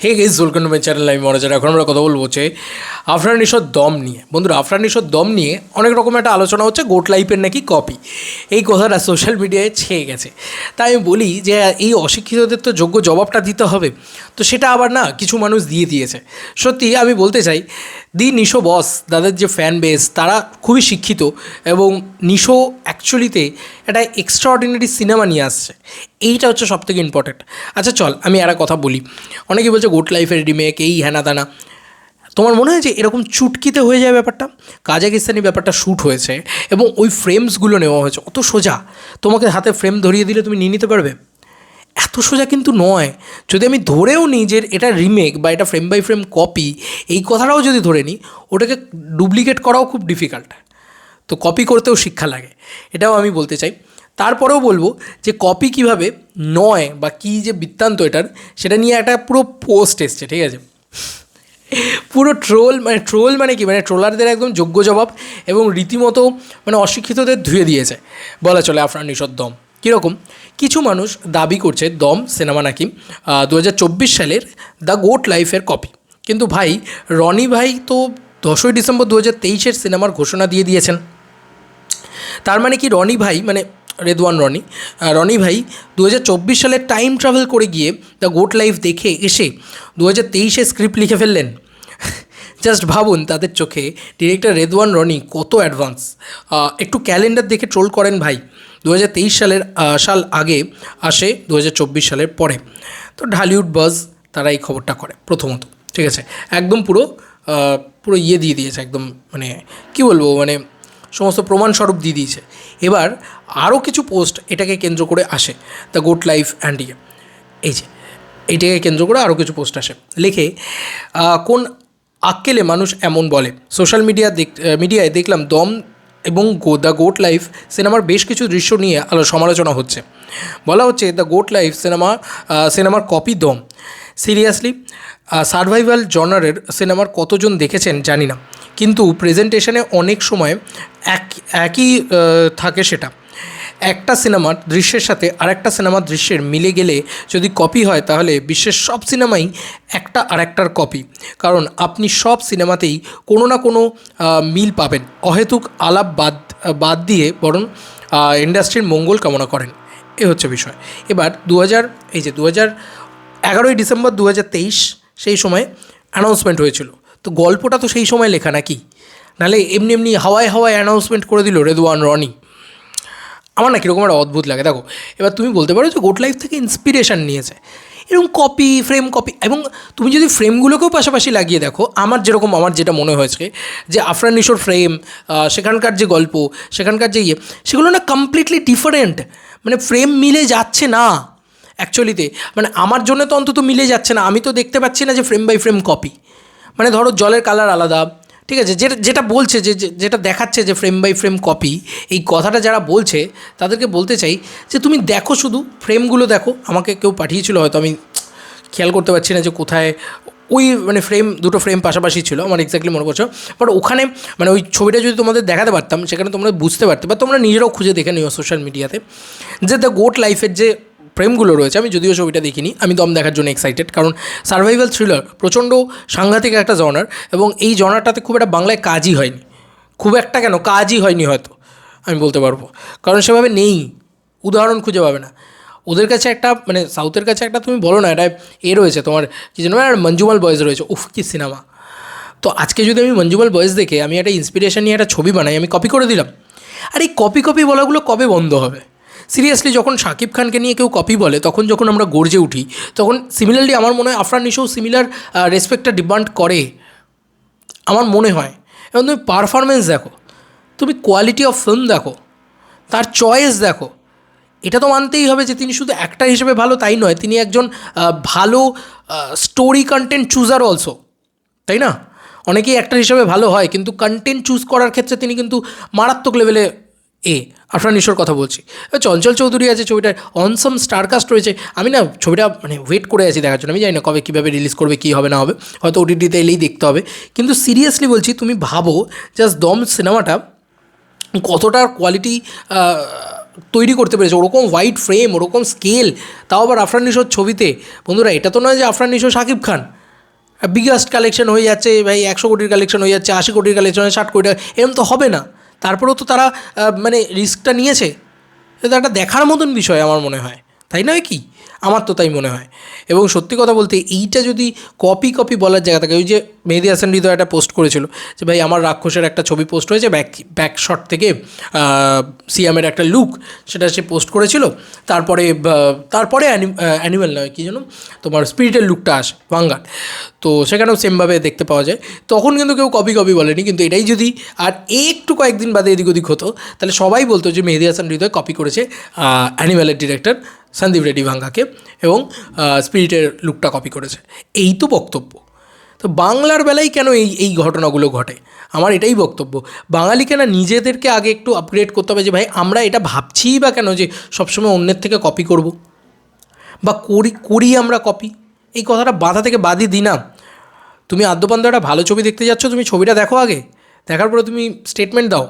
Hey guys, welcome to my channel. আমি মনোজার। এখন আমরা কথা বলবো হচ্ছে আফরান নিশোর দম নিয়ে। বন্ধুরা, আফরান নিশোর দম নিয়ে অনেক রকম একটা আলোচনা হচ্ছে, গোট লাইফের নাকি কপি। এই কথাটা সোশ্যাল মিডিয়ায় ছেয়ে গেছে। তাই আমি বলি যে এই অশিক্ষিতদের তো যোগ্য জবাবটা দিতে হবে। তো সেটা আবার না কিছু মানুষ দিয়ে দিয়েছে। সত্যি আমি বলতে চাই, দি নিশো বস তাদের যে ফ্যান বেস তারা খুবই শিক্ষিত, এবং নিশো অ্যাকচুয়ালিতে একটা এক্সট্রাঅর্ডিনারি সিনেমা নিয়ে আসছে। এইটা হচ্ছে সবথেকে ইম্পর্ট্যান্ট। আচ্ছা চল, আমি একটা কথা বলি। অনেকেই বলছে গোট লাইফের রিমেক, এই হ্যানা দানা। তোমার মনে হয় যে এরকম চুটকিতে হয়ে যায় ব্যাপারটা? কাজাকিস্তানি ব্যাপারটা শ্যুট হয়েছে এবং ওই ফ্রেমসগুলো নেওয়া হয়েছে, অত সোজা তোমাকে হাতে ফ্রেম ধরিয়ে দিলে তুমি নিয়ে নিতে পারবে? এত সোজা কিন্তু নয়। যদি আমি ধরেও নিই যে এটা রিমেক বা এটা ফ্রেম বাই ফ্রেম কপি, এই কথাটাও যদি ধরে নিই, ওটাকে ডুপ্লিকেট করাও খুব ডিফিকাল্ট। তো কপি করতেও শিক্ষা লাগে, এটাও আমি বলতে চাই। তারপরেও বলবো যে কপি কিভাবে নয় বা কী যে বৃত্তান্ত এটার, সেটা নিয়ে একটা পুরো পোস্ট এসছে, ঠিক আছে? পুরো ট্রোল মানে কি, মানে ট্রোলারদের একদম যোগ্য জবাব, এবং রীতিমতো মানে অশিক্ষিতদের ধুয়ে দিয়েছে বলা চলে আফরান নিশোর দম। কীরকম? কিছু মানুষ দাবি করছে দম সিনেমা নাকি 2024 সালের দ্য গোট লাইফের কপি। কিন্তু ভাই, রনি ভাই তো 10ই ডিসেম্বর 2023 সিনেমার ঘোষণা দিয়ে দিয়েছেন। তার মানে কি রনি ভাই, মানে রেদওয়ান রনি ভাই 2024 সালে টাইম ট্রাভেল করে গিয়ে দ্য গোট লাইফ দেখে এসে 2023 স্ক্রিপ্ট লিখে ফেললেন? জাস্ট ভাবুন, তাদের চোখে ডিরেক্টর রেদওয়ান রনি কত অ্যাডভান্স। একটু ক্যালেন্ডার দেখে ট্রোল করেন ভাই। 2023 সাল আগে আসে 2024 সালের পরে। তো ঢালিউড বাজ তারা এই খবরটা করে প্রথমত, ঠিক আছে? একদম পুরো দিয়ে দিয়েছে, একদম মানে কী বলবো, মানে সমস্ত প্রমাণস্বরূপ দিয়ে দিয়েছে। এবার আরও কিছু পোস্ট এটাকে কেন্দ্র করে আসে, দ্য গোট লাইফ অ্যান্ড এই যে এইটাকে কেন্দ্র করে আরও কিছু পোস্ট আসে। লেখে, কোন আক্কেলে মানুষ এমন বলে? সোশ্যাল মিডিয়ায় দেখলাম দম এবং দ্য গোট লাইফ সিনেমার বেশ কিছু দৃশ্য নিয়ে সমালোচনা হচ্ছে। বলা হচ্ছে দ্য গোট লাইফ সিনেমার কপি দম। সিরিয়াসলি? সার্ভাইভাল জনারের সিনেমার কতজন দেখেছেন জানি না, কিন্তু প্রেজেন্টেশনে অনেক সময় একই থাকে। সেটা একটা সিনেমার দৃশ্যের সাথে আরেকটা সিনেমার দৃশ্যের মিলে গেলে যদি কপি হয়, তাহলে বিশ্বের সব সিনেমাই একটা আরেকটার কপি। কারণ আপনি সব সিনেমাতেই কোনো না কোনো মিল পাবেন। অহেতুক আলাপ বাদ দিয়ে বরং ইন্ডাস্ট্রির মঙ্গল কামনা করেন। এ হচ্ছে বিষয়। এবার 11ই ডিসেম্বর 2023 সেই সময় অ্যানাউন্সমেন্ট হয়েছিল। তো গল্পটা তো সেই সময় লেখা নাকি? নাহলে এমনি এমনি হাওয়ায় অ্যানাউন্সমেন্ট করে দিল রেদওয়ান রনি। আমার না কীরকম একটা অদ্ভুত লাগে। দেখো, এবার তুমি বলতে পারো যে গোট লাইফ থেকে ইন্সপিরেশান নিয়েছে, এরকম ফ্রেম কপি। এবং তুমি যদি ফ্রেমগুলোকেও পাশাপাশি লাগিয়ে দেখো, আমার যেটা মনে হয়েছে যে আফরান নিশোর ফ্রেম, সেখানকার যে গল্প, সেখানকার যে সেগুলো না কমপ্লিটলি ডিফারেন্ট। মানে ফ্রেম মিলে যাচ্ছে না অ্যাকচুয়ালিতে। মানে আমার জন্য তো অন্তত মিলে যাচ্ছে না। আমি তো দেখতে পাচ্ছি না যে ফ্রেম বাই ফ্রেম কপি। মানে ধরো জলের কালার আলাদা, ঠিক আছে? যেটা বলছে যেটা দেখাচ্ছে যে ফ্রেম বাই ফ্রেম কপি, এই কথাটা যারা বলছে তাদেরকে বলতে চাই যে তুমি দেখো, শুধু ফ্রেমগুলো দেখো। আমাকে কেউ পাঠিয়েছিল, হয়তো আমি খেয়াল করতে পারছি না যে কোথায় ওই মানে দুটো ফ্রেম পাশাপাশি ছিল, আমার এক্স্যাক্টলি মনে করছো। বাট ওখানে মানে ওই ছবিটা যদি তোমাদের দেখাতে পারতাম, সেখানে তোমরা বুঝতে পারতে, বা তোমরা নিজেরাও খুঁজে দেখে নিও সোশ্যাল মিডিয়াতে, যে দ্য গোট লাইফের যে ফ্রেমগুলো রয়েছে। আমি যদিও ছবিটা দেখিনি, আমি দম দেখার জন্য এক্সাইটেড, কারণ সার্ভাইভাল থ্রিলার প্রচণ্ড সাংঘাতিক একটা জনার, এবং এই জনারটাতে খুব একটা বাংলায় কাজই হয়নি। খুব একটা কেন, কাজই হয়নি হয়তো আমি বলতে পারবো, কারণ সেভাবে নেই, উদাহরণ খুঁজে পাবে না। ওদের কাছে একটা মানে সাউথের কাছে একটা তুমি বলো না, এটা রয়েছে তোমার কী যেন, মঞ্জুমাল বয়েজ রয়েছে, উফ কি সিনেমা। তো আজকে যদি আমি মঞ্জুমাল বয়েজ দেখে আমি একটা ইন্সপিরেশন নিয়ে একটা ছবি বানাই, আমি কপি করে দিলাম। আর এই কপি বলাগুলো কবে বন্ধ হবে? সিরিয়াসলি, যখন শাকিব খানকে নিয়ে কেউ কপি বলে, যখন আমরা গর্জে উঠি, তখন সিমিলারলি আমার মনে হয় আফরান নিশোও সিমিলার রেসপেক্টটা ডিমান্ড করে আমার মনে হয়। এবং তুমি পারফরমেন্স দেখো, তুমি কোয়ালিটি অফ ফিল্ম দেখো, তার চয়েস দেখো। এটা তো মানতেই হবে যে তিনি শুধু অ্যাক্টর হিসেবে ভালো তাই নয়, তিনি একজন ভালো স্টোরি কন্টেন্ট চুজার অলসো, তাই না? অনেকেই অ্যাক্টর হিসেবে ভালো হয়, কিন্তু কন্টেন্ট চুজ করার ক্ষেত্রে তিনি কিন্তু মারাত্মক লেভেলে আফরান নিশোর কথা বলছি। চঞ্চল চৌধুরী আছে ছবিটার, অনসাম স্টারকাস্ট রয়েছে। আমি না ছবিটা মানে ওয়েট করে আছি দেখার জন্য। আমি জানি না কবে কীভাবে রিলিজ করবে, কী হবে না হবে, হয়তো ওটিটিতে এলেই দেখতে হবে। কিন্তু সিরিয়াসলি বলছি, তুমি ভাবো জাস্ট দম সিনেমাটা কতটা কোয়ালিটি তৈরি করতে পেরেছে, ওরকম হোয়াইট ফ্রেম, ওরকম স্কেল, তাও আবার আফরান নিশোর ছবিতে। বন্ধুরা এটা তো নয় যে আফরান নিশো শাকিব খান বিগেস্ট কালেকশন হয়ে যাচ্ছে ভাই, 100 কোটির কালেকশন হয়ে যাচ্ছে, 80 কোটির কালেকশন হয়, 60 কোটি টাকা, এরকম তো হবে না। তারপরেও তো তারা মানে রিস্কটা নিয়েছে। এটা একটা দেখার মতন বিষয় আমার মনে হয়, তাই নয় কি? আমার তো তাই মনে হয়। এবং সত্যি কথা বলতে এইটা যদি কপি বলার জায়গা থাকে, ওই যে মেহেদী হাসান হৃদয় একটা পোস্ট করেছিল যে ভাই আমার রাক্ষসের একটা ছবি পোস্ট হয়েছে, ব্যাক শট থেকে সিয়ামের একটা লুক, সেটা সে পোস্ট করেছিল। তারপরে অ্যানিমেল নয় কী যেন তোমার স্পিরিটের লুকটা আসে ভাঙ্গার, তো সেখানেও সেমভাবে দেখতে পাওয়া যায়। তখন কিন্তু কেউ কপি বলেনি, কিন্তু এটাই যদি আর একটু কয়েকদিন বাদে এদিক ওদিক হতো, তাহলে সবাই বলতো যে মেহেদী হাসান হৃদয় কপি করেছে অ্যানিমেলের ডিরেক্টর সন্দীপ রেড্ডি ভাঙ্গাকে, এবং স্পিরিটের লুকটা কপি করেছে। এই তো বক্তব্য। তো বাংলার বেলায় কেন এই ঘটনাগুলো ঘটে? আমার এটাই বক্তব্য, বাঙালিকে না নিজেদেরকে আগে একটু আপগ্রেড করতে হবে, যে ভাই আমরা এটা ভাবছিই বা কেন যে সবসময় অন্যের থেকে কপি করব, বা করি আমরা কপি। এই কথাটা বাধা থেকে বাদই দিই না। তুমি আদ্যপান্ত একটা ভালো ছবি দেখতে যাচ্ছ, তুমি ছবিটা দেখো আগে, দেখার পরে তুমি স্টেটমেন্ট দাও।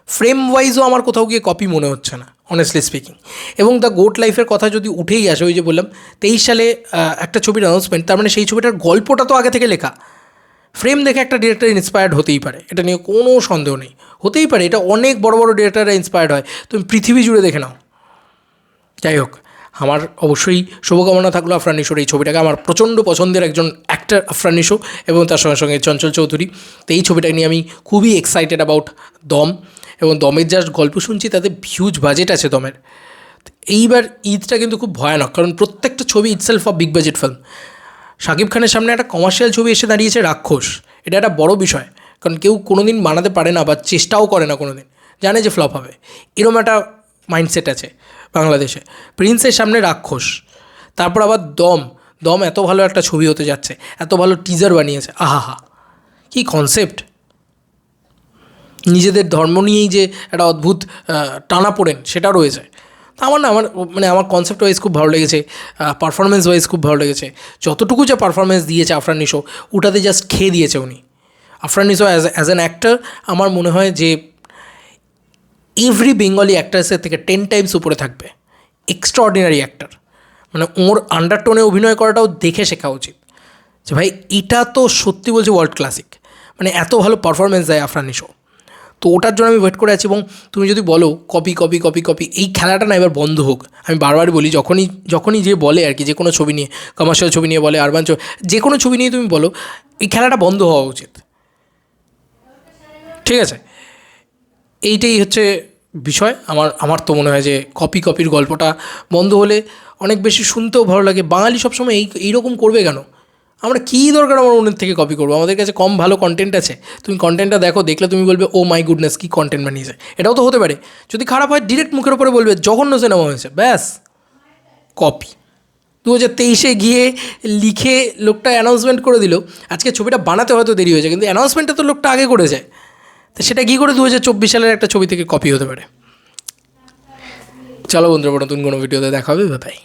ফ্রেম ওয়াইজও আমার কোথাও গিয়ে কপি মনে হচ্ছে না, অনেস্টলি স্পিকিং। এবং দ্য গোট লাইফের কথা যদি উঠেই আসে, ওই যে বললাম 23 সালে একটা ছবির অ্যানাউন্সমেন্ট, তার মানে সেই ছবিটার গল্পটা তো আগে থেকে লেখা। ফ্রেম দেখে একটা ডিরেক্টর ইন্সপায়ার্ড হতেই পারে, এটা নিয়ে কোনো সন্দেহ নেই, হতেই পারে। এটা অনেক বড় ডিরেক্টররা ইন্সপায়ার্ড হয়, তুমি পৃথিবী জুড়ে দেখে নাও। যাই হোক, আমার অবশ্যই শুভকামনা থাকলো আফরান নিশোর এই ছবিটাকে। আমার প্রচণ্ড পছন্দের একজন অ্যাক্টর আফরান নিশো, এবং তার সঙ্গে সঙ্গে চঞ্চল চৌধুরী। তো এই ছবিটাকে নিয়ে আমি খুবই এক্সাইটেড অ্যাবাউট দম। এবং দমের জাস্ট গল্প শুনছি, তাতে হিউজ বাজেট আছে দমের। এইবার ঈদটা কিন্তু খুব ভয়ানক, কারণ প্রত্যেকটা ছবি itself of big budget film. Shakib খানের সামনে একটা কমার্শিয়াল ছবি এসে দাঁড়িয়েছে রাক্ষস, এটা একটা বড় বিষয়, কারণ কেউ কোনো দিন বানাতে পারে না বা চেষ্টাও করে না কোনো দিন, জানে যে ফ্লপ হবে, এরম একটা মাইন্ডসেট আছে বাংলাদেশে। প্রিন্সের সামনে রাক্ষস, তারপর আবার দম এত ভালো একটা ছবি হতে যাচ্ছে, এত ভালো টিজার বানিয়েছে, আহা কী কনসেপ্ট। নিজেদের ধর্ম নিয়েই যে একটা অদ্ভুত টানাপোড়েন সেটা রয়েছে। তা আমার কনসেপ্ট ওয়াইজ খুব ভালো লেগেছে, পারফরমেন্স ওয়াইজ খুব ভালো লেগেছে। যতটুকু যে পারফরমেন্স দিয়েছে আফরান নিশো, ওটাতে জাস্ট খেয়ে দিয়েছে উনি। Afran Nisho as an actor আমার মনে হয় যে এভরি বেঙ্গলি অ্যাক্টার্সের থেকে 10 টাইমস উপরে থাকবে। এক্সট্রাঅর্ডিনারি অ্যাক্টর, মানে ওর আন্ডারটোনে অভিনয় করাটাও দেখে শেখা উচিত, যে ভাই এটা তো সত্যি বলছি ওয়ার্ল্ড ক্লাসিক, মানে এত ভালো পারফরমেন্স দেয় আফরান নিশো। তো ওটার জন্য আমি ওয়েট করে আছি। এবং তুমি যদি বলো কপি, এই খেলাটা না এবার বন্ধ হোক। আমি বারবারই বলি, যখনই যে বলে আর কি, যে কোনো ছবি নিয়ে, কমার্শিয়াল ছবি নিয়ে বলে, আরবান ছবি, যে কোনো ছবি নিয়ে তুমি বলো, এই খেলাটা বন্ধ হওয়া উচিত। ঠিক আছে, এইটাই হচ্ছে বিষয়। আমার তো মনে হয় যে কপির গল্পটা বন্ধ হলে অনেক বেশি শুনতেও ভালো লাগে। বাঙালি সবসময় এইরকম করবে কেন? আমরা কী দরকার আমার অন্যের থেকে কপি করবো? আমাদের কাছে কম ভালো কন্টেন্ট আছে, তুমি কন্টেন্টটা দেখো, দেখলে তুমি বলবে ও মাই গুডনেস কী কন্টেন্ট বানিয়েছে। এটাও তো হতে পারে, যদি খারাপ হয় ডিরেক্ট মুখের উপরে বলবে জঘন্য সিনেমা হয়েছে, ব্যাস কপি। 2023 গিয়ে লিখে লোকটা অ্যানাউন্সমেন্ট করে দিল, আজকে ছবিটা বানাতে হয়তো দেরি হয়েছে, কিন্তু অ্যানাউন্সমেন্টটা তো লোকটা আগে করেছে। তো সেটা কী করে 2024 সালের একটা ছবি থেকে কপি হতে পারে? চলো বন্ধুরা, নতুন কোনো ভিডিওতে দেখা হবে, বাই।